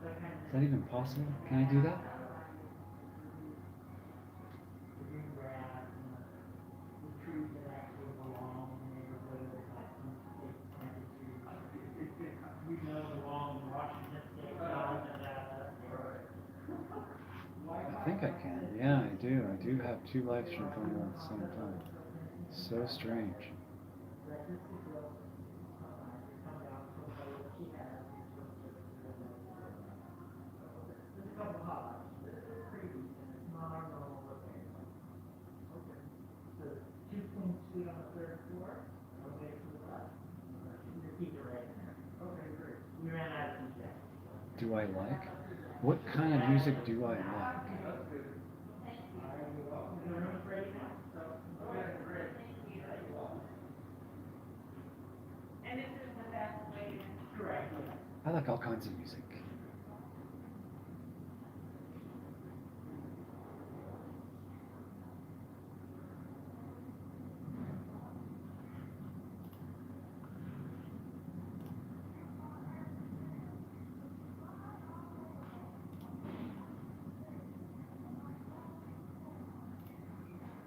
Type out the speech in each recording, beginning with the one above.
Is that even possible? Can I do that? I think I can. Yeah, I do. I do have two live streams going on at the same time. So strange. Do I like? What kind of music do I like? I like all kinds of music.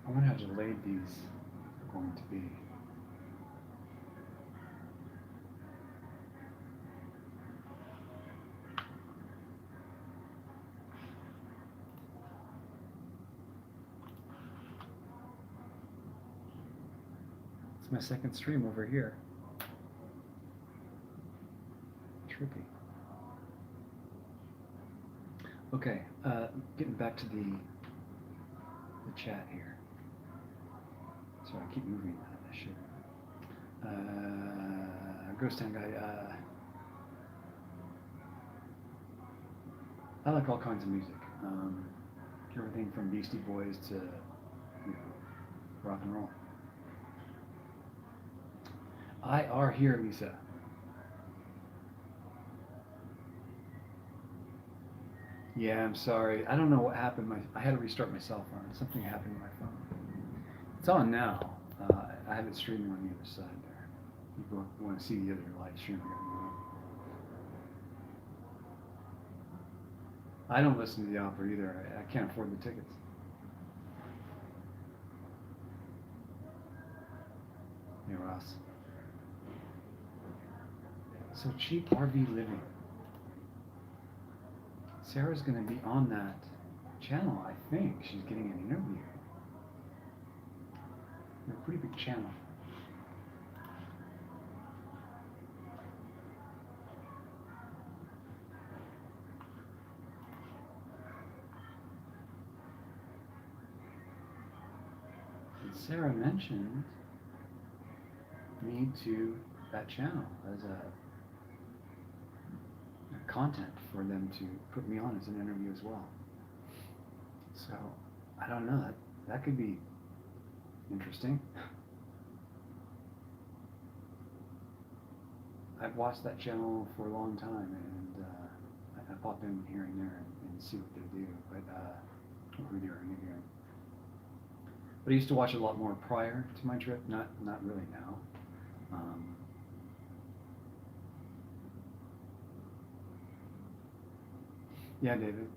I wonder how delayed these are going to be. It's my second stream over here. Trippy. Okay, getting back to the chat here. Sorry, I keep moving that. I should. Ghost Town guy. I like all kinds of music. Everything from Beastie Boys to rock and roll. I are here, Lisa. Yeah, I'm sorry. I don't know what happened. I had to restart my cell phone. Something happened to my phone. It's on now. I have it streaming on the other side there. People want to see the other live stream. I don't listen to the opera either. I can't afford the tickets. Hey, Ross. So cheap RV living. Sarah's going to be on that channel, I think. She's getting an interview. They're a pretty big channel. And Sarah mentioned me to that channel as a content for them to put me on as an interview as well. So I don't know, that could be interesting. I've watched that channel for a long time, and I pop in here and there and see what they do, but who they're interviewing. But I used to watch a lot more prior to my trip, not really now. Yeah, David.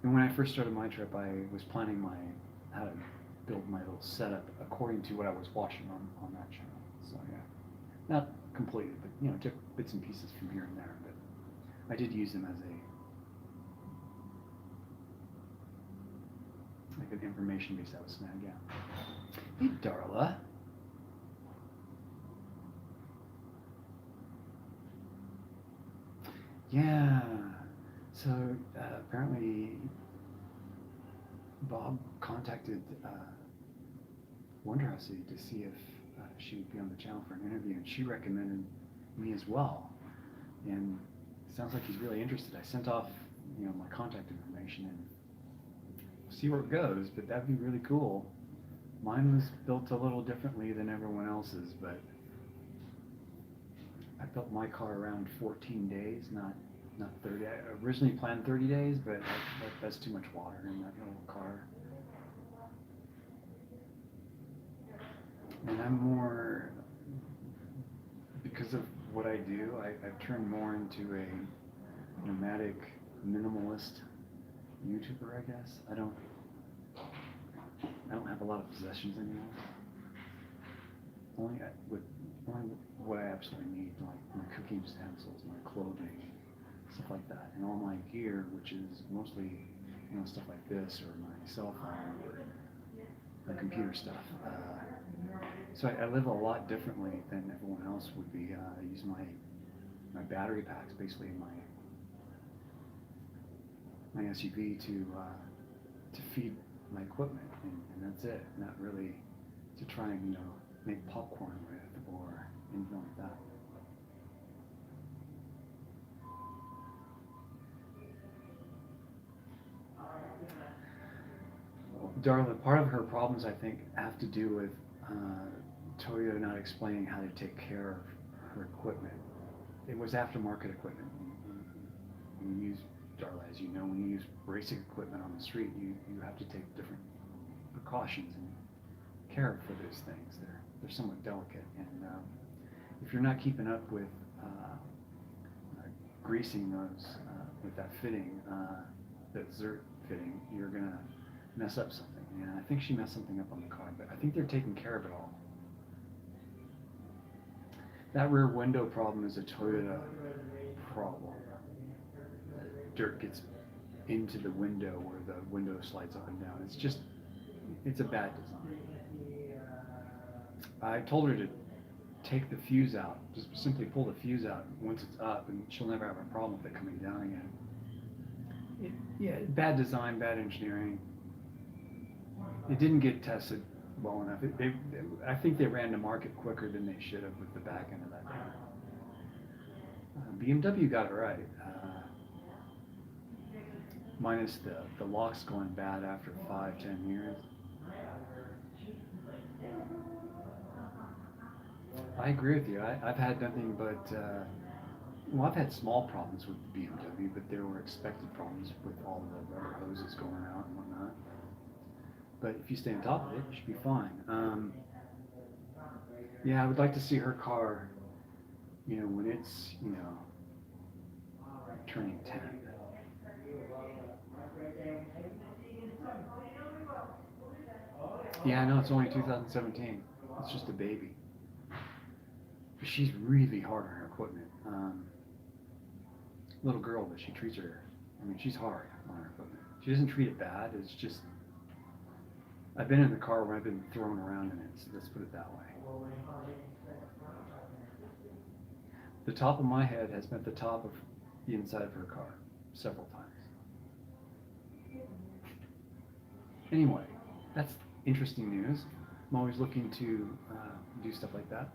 And when I first started my trip, I was planning how to build my little setup according to what I was watching on that channel. So yeah, not completely, but took bits and pieces from here and there. But I did use them as like an information base that was snag. Yeah. Hey, Darla. Yeah. So apparently Bob contacted Wonderhousey to see if she would be on the channel for an interview, and she recommended me as well. And it sounds like he's really interested. I sent off my contact information, and we'll see where it goes, but that'd be really cool. Mine was built a little differently than everyone else's, but I built my car around 14 days, not 30. I originally planned 30 days, but that's too much water in that little car. And I'm more, because of what I do. I've turned more into a nomadic minimalist YouTuber, I guess. I don't have a lot of possessions anymore. Only what I absolutely need, like my cooking utensils, my clothing, stuff like that, and all my gear, which is mostly, stuff like this or my cell phone or my computer stuff. So I live a lot differently than everyone else would be. I use my battery packs, basically my SUV to feed my equipment, and that's it. Not really to try and make popcorn with or anything like that. Darla, part of her problems, I think, have to do with Toyota not explaining how to take care of her equipment. It was aftermarket equipment. When you use, Darla, as you know, when you use racing equipment on the street, you have to take different precautions and care for those things. They're somewhat delicate, and if you're not keeping up with greasing those with that fitting, that Zert fitting, you're gonna mess up something. And I think she messed something up on the car, but I think they're taking care of it all. That rear window problem is a Toyota problem. Dirt gets into the window where the window slides up and down. It's a bad design. I told her to take the fuse out, just simply pull the fuse out once it's up, and she'll never have a problem with it coming down again. Yeah, bad design, bad engineering. It didn't get tested well enough. I think they ran to market quicker than they should have with the back end of that car. BMW got it right, minus the locks going bad after 5-10 years. I agree with you. I've had nothing but, I've had small problems with the BMW, but there were expected problems with all the rubber hoses going out and whatnot. But if you stay on top of it, you should be fine. Yeah, I would like to see her car, when it's, turning 10. Yeah, I know, it's only 2017. It's just a baby. But she's really hard on her equipment. Little girl, but she treats her, she's hard on her equipment. She doesn't treat it bad, it's just, I've been in the car where I've been thrown around in it, so let's put it that way. The top of my head has met the top of the inside of her car several times. Anyway, that's interesting news. I'm always looking to do stuff like that,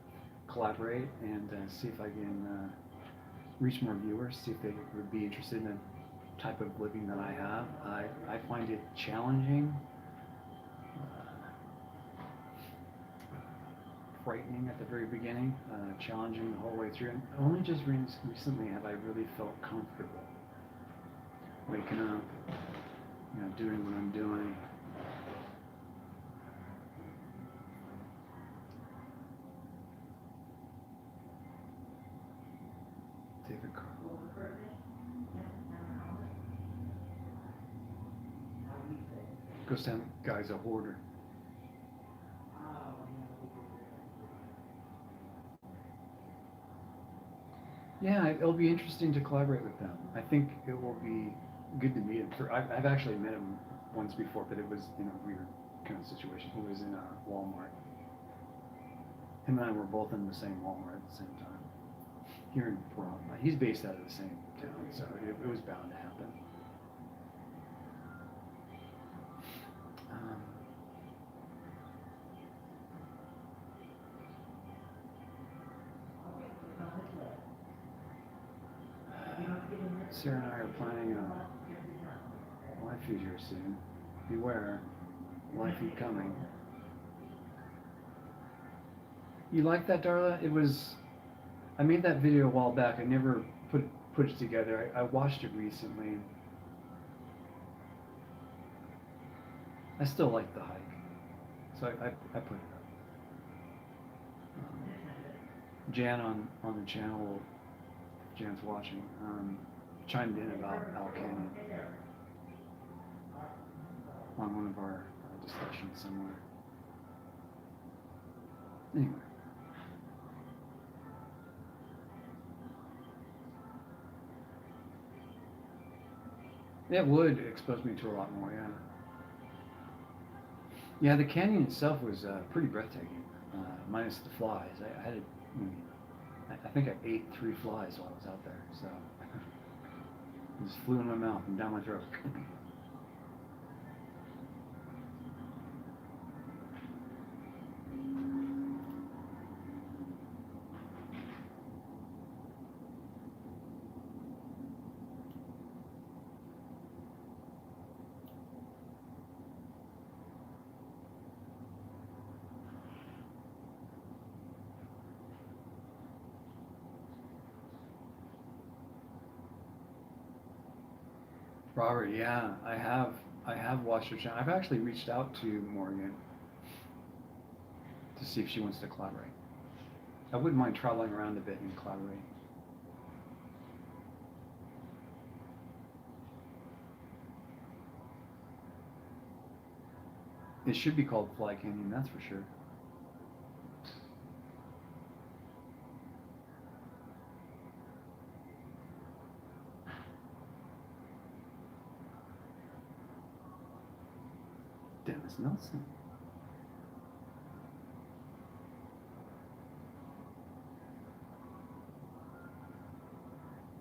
collaborate, and see if I can reach more viewers, see if they would be interested in the type of living that I have. I find it challenging, frightening at the very beginning, challenging the whole way through, and only just recently have I really felt comfortable waking up, doing what I'm doing. Take a car. Goes down, guy's a hoarder. Yeah, it'll be interesting to collaborate with them. I think it will be good to meet him. I've actually met him once before, but it was in a weird kind of situation. He was in a Walmart. Him and I were both in the same Walmart at the same time. Here in Pahrump. He's based out of the same town, so it was bound to happen. Sarah and I are planning a live feed here soon. Beware, live feed coming. You like that, Darla? I made that video a while back. I never put it together. I watched it recently. I still like the hike, so I put it up. Jan on the channel, Jan's watching, chimed in about Al Canyon on one of our discussions somewhere. Anyway. It would expose me to a lot more, yeah. Yeah, the canyon itself was pretty breathtaking, minus the flies. I had, I think I ate 3 flies while I was out there, so it just flew in my mouth and down my throat. Robert, yeah, I have watched her channel. I've actually reached out to Morgan to see if she wants to collaborate. I wouldn't mind traveling around a bit and collaborating. It should be called Fly Canyon, that's for sure. Dennis Nelson.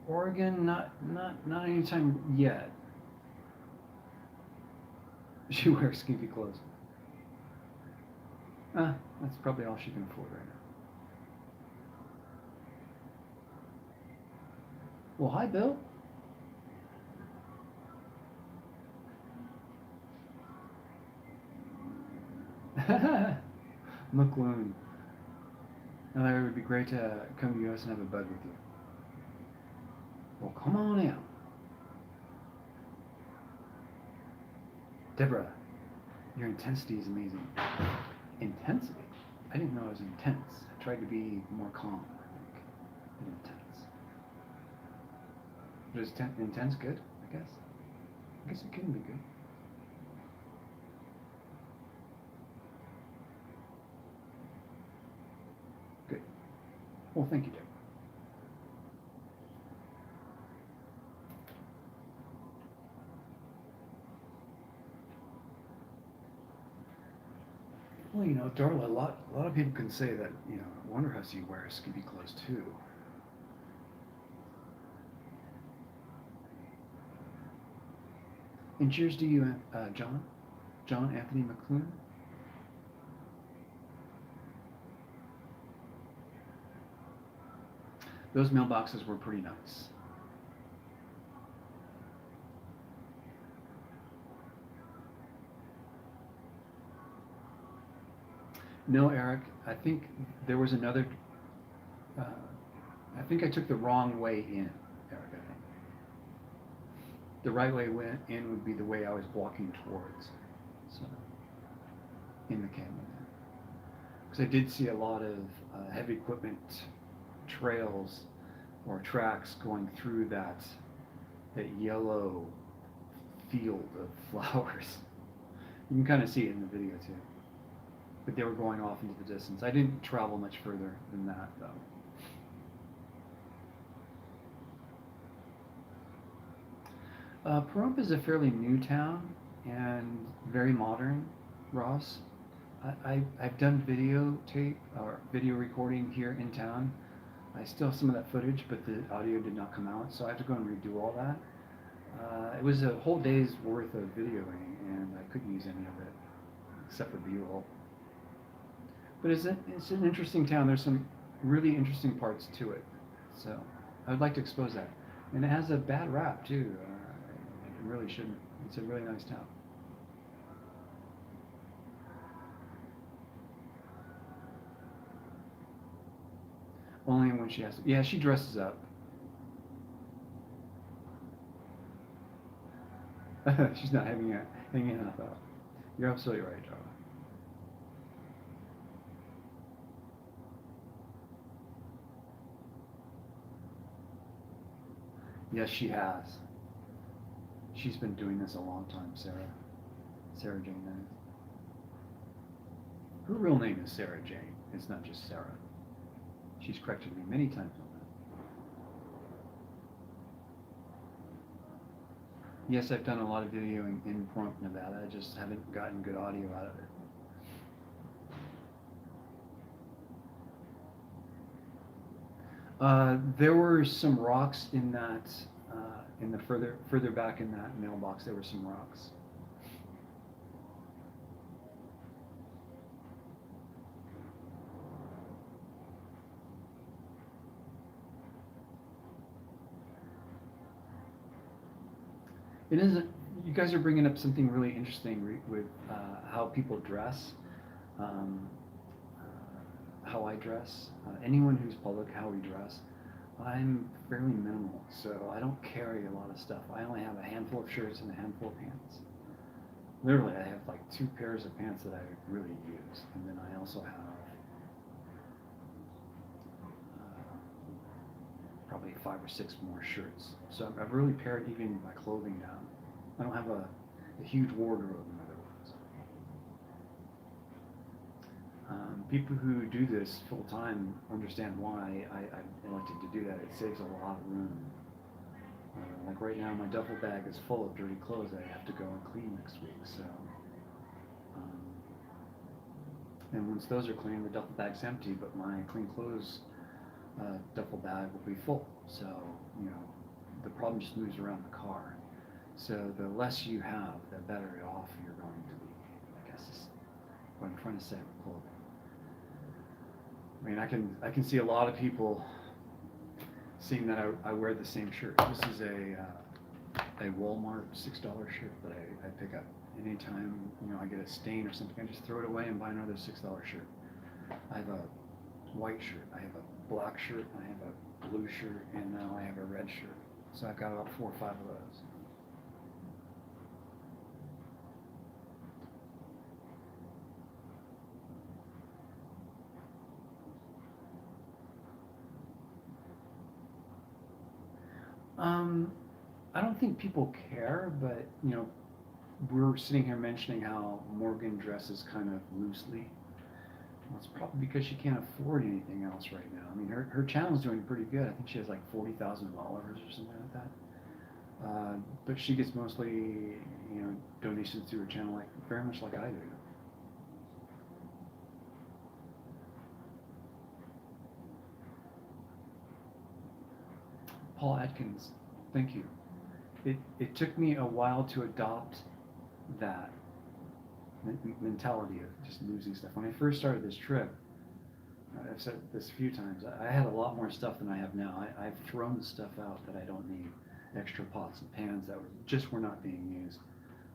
Oregon, not anytime yet. She wears skimpy clothes. That's probably all she can afford right now. Well, hi, Bill. McLoon. Now, it would be great to come to the U.S. and have a bud with you. Well, come on out. Deborah, your intensity is amazing. Intensity? I didn't know it was intense. I tried to be more calm, I think, than intense. But is intense good, I guess? I guess it can be good. Good. Well, thank you, Deborah. Well, Darla, a lot of people can say that, I wonder how you wear skimpy clothes too. And cheers to you, John Anthony McClune. Those mailboxes were pretty nice. No, Eric, I think there was another, I think I took the wrong way in, Eric, I think. The right way in would be the way I was walking towards, so, in the canyon. Because I did see a lot of heavy equipment trails or tracks going through that yellow field of flowers. You can kind of see it in the video too. But they were going off into the distance. I didn't travel much further than that, though. Pahrump is a fairly new town and very modern, Ross. I've done videotape or video recording here in town. I still have some of that footage, but the audio did not come out, so I have to go and redo all that. It was a whole day's worth of videoing, and I couldn't use any of it, except for B-roll. But it's an interesting town. There's some really interesting parts to it. So I would like to expose that. And it has a bad rap, too. It really shouldn't. It's a really nice town. Only when she has to. Yeah, she dresses up. She's not hanging out, though. You're absolutely right, Joe. Yes, she has. She's been doing this a long time, Sarah. Sarah Jane Eminence. Her real name is Sarah Jane. It's not just Sarah. She's corrected me many times on that. Yes, I've done a lot of videoing in Pahrump, Nevada. I just haven't gotten good audio out of it. There were some rocks in that, in the further back in that mailbox. There were some rocks. It isn't. You guys are bringing up something really interesting with how people dress, um, how I dress. Anyone who's public, how we dress. I'm fairly minimal, so I don't carry a lot of stuff. I only have a handful of shirts and a handful of pants. Literally, I have like 2 pairs of pants that I really use, and then I also have probably 5 or 6 more shirts. So I've really pared even my clothing down. I don't have a huge wardrobe, in other words. People who do this full time understand why I elected to do that. It saves a lot of room. Like right now, my duffel bag is full of dirty clothes that I have to go and clean next week. So, and once those are clean, the duffel bag's empty, but my clean clothes duffel bag will be full. So, you know, the problem just moves around the car. So the less you have, the better off you're going to be, I guess is what I'm trying to say with clothing. I mean, I can see a lot of people seeing that I wear the same shirt. This is a Walmart $6 shirt that I pick up anytime, you know, I get a stain or something. I just throw it away and buy another $6 shirt. I have a white shirt, I have a black shirt, I have a blue shirt, and now I have a red shirt. So I've got about 4 or 5 of those. I don't think people care, but you know, we're sitting here mentioning how Morgan dresses kind of loosely. Well, it's probably because she can't afford anything else right now. I mean, her channel's doing pretty good. I think she has like 40,000 followers or something like that. But she gets mostly, you know, donations through her channel, like very much like I do. Paul Atkins, thank you. It took me a while to adopt that mentality of just losing stuff. When I first started this trip, I've said this a few times, I had a lot more stuff than I have now. I've thrown the stuff out that I don't need. Extra pots and pans that were not being used.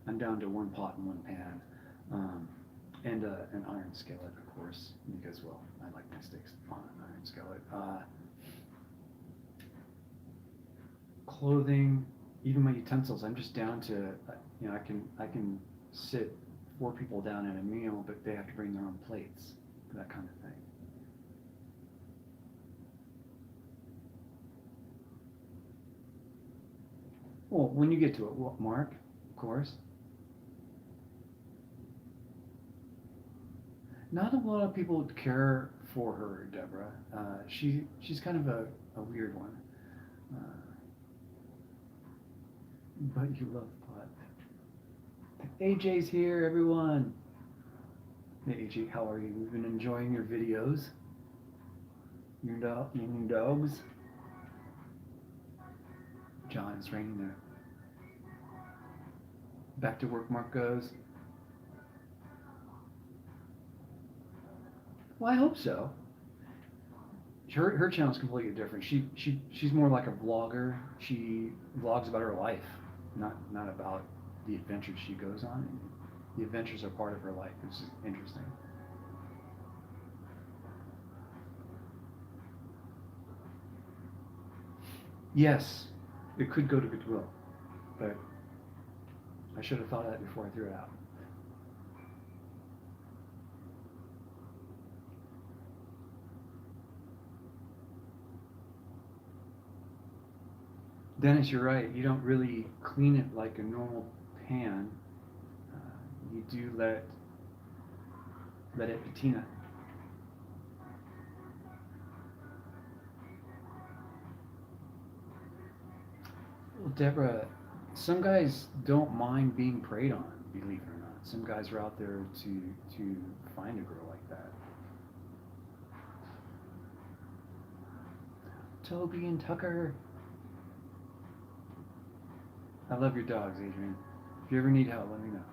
I'm down to 1 pot and 1 pan, and an iron skillet, of course, because, well, I like my steaks on an iron skillet. Clothing, even my utensils, I'm just down to, you know, I can sit 4 people down at a meal, but they have to bring their own plates, that kind of thing. Well, when you get to it, Mark, of course. Not a lot of people care for her, Deborah. She's kind of a weird one. But you love pot. AJ's here, everyone. Hey, AJ, how are you? We've been enjoying your videos. Your new dogs. John, it's raining there. Back to work, Mark goes. Well, I hope so. Her channel's completely different. She's more like a vlogger. She vlogs about her life, not about the adventures she goes on. And the adventures are part of her life, which is interesting. Yes, it could go to Goodwill, but I should have thought of that before I threw it out. Dennis, you're right. You don't really clean it like a normal pan. You do let it patina. Well, Deborah, some guys don't mind being preyed on, believe it or not. Some guys are out there to find a girl like that. Toby and Tucker. I love your dogs, Adrian. If you ever need help, let me know.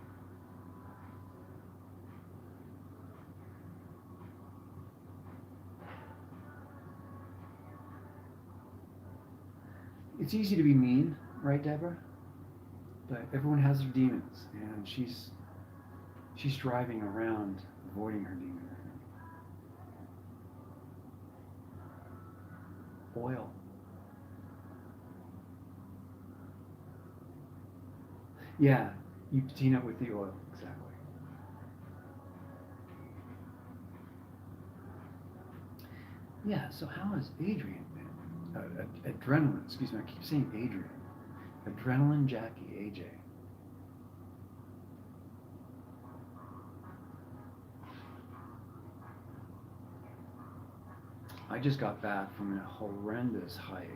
It's easy to be mean, right, Deborah? But everyone has their demons, and she's driving around avoiding her demon. Oil. Yeah, you patina it with the oil, exactly. Yeah, so how has Adrian been? Adrenaline, excuse me, I keep saying Adrian. Adrenaline Jackie, AJ. I just got back from a horrendous hike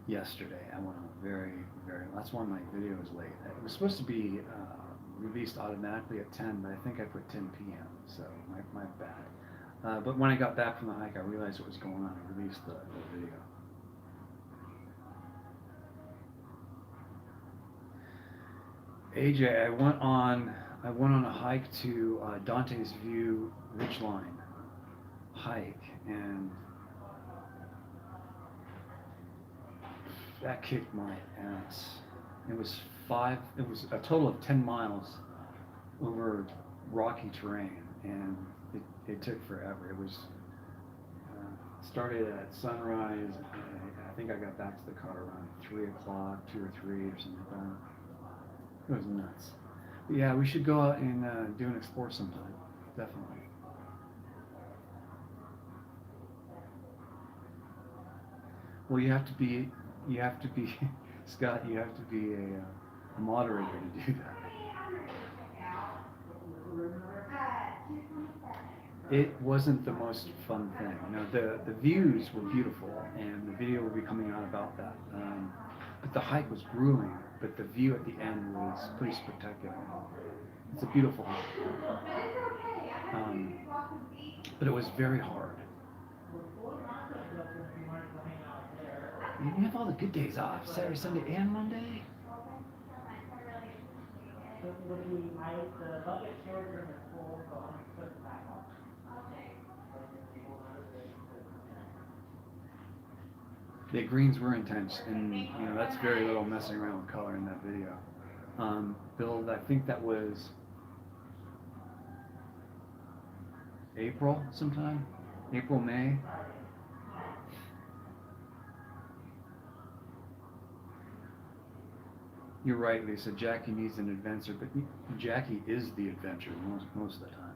yesterday. I went on that's why my video was late. It was supposed to be released automatically at 10, but I think I put 10 p.m., so my bad. But when I got back from the hike, I realized what was going on. I released the video. AJ, I went on a hike to Dante's View Ridgeline hike, and that kicked my ass. It was a total of 10 miles over rocky terrain, and it took forever. It was started at sunrise. I think I got back to the car around 3 o'clock, 2 or 3 or something like that. It was nuts. But yeah, we should go out and do an explore sometime. Definitely. Well, you have to be, Scott, you have to be a moderator to do that. It wasn't the most fun thing. You know, the views were beautiful, and the video will be coming out about that. But the hike was grueling, but the view at the end was pretty spectacular. It's a beautiful hike. But it was very hard. You have all the good days off, Saturday, Sunday, and Monday? The greens were intense, and you know that's very little messing around with color in that video. Bill, I think that was April sometime, April, May. You're right, Lisa. Jackie needs an adventure, but Jackie is the adventure most of the time.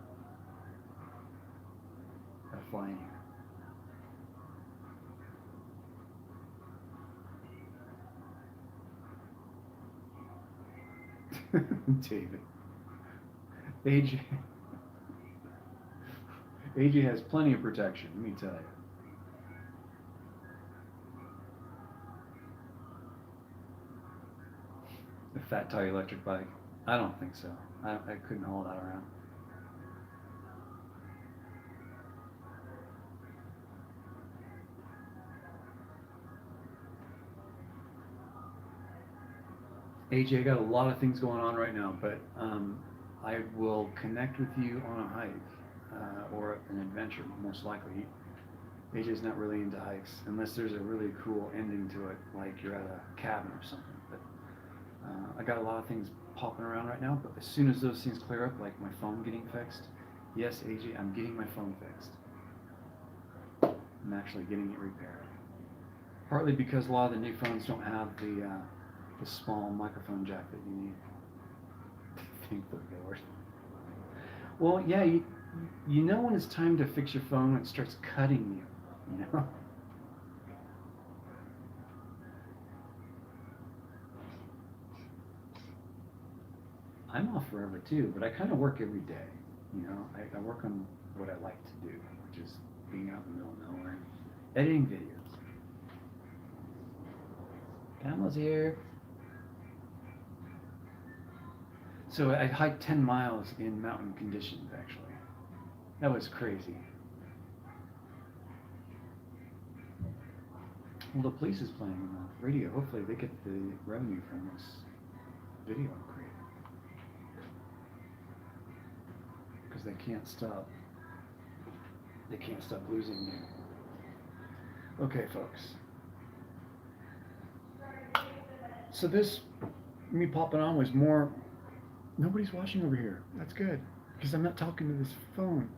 Gotta fly in here. David. AJ. AJ has plenty of protection, let me tell you. A fat tire electric bike? I don't think so. I couldn't haul that around. AJ, I got a lot of things going on right now, but I will connect with you on a hike or an adventure, most likely. AJ's not really into hikes unless there's a really cool ending to it, like you're at a cabin or something. But I got a lot of things popping around right now, but as soon as those things clear up, like my phone getting fixed, yes, AJ, I'm getting my phone fixed. I'm actually getting it repaired. Partly because a lot of the new phones don't have the small microphone jack that you need. Thank the Lord. Well, yeah, you know when it's time to fix your phone when it starts cutting you, you know? I'm off forever too, but I kind of work every day. You know, I work on what I like to do, which is being out in the middle of nowhere and editing videos. Pamela's here. So I hiked 10 miles in mountain conditions, actually. That was crazy. Well, the police is playing on the radio. Hopefully they get the revenue from this video I created. Because they can't stop losing me. Okay, folks. So this, me popping on was more, nobody's watching over here. That's good. Because I'm not talking to this phone.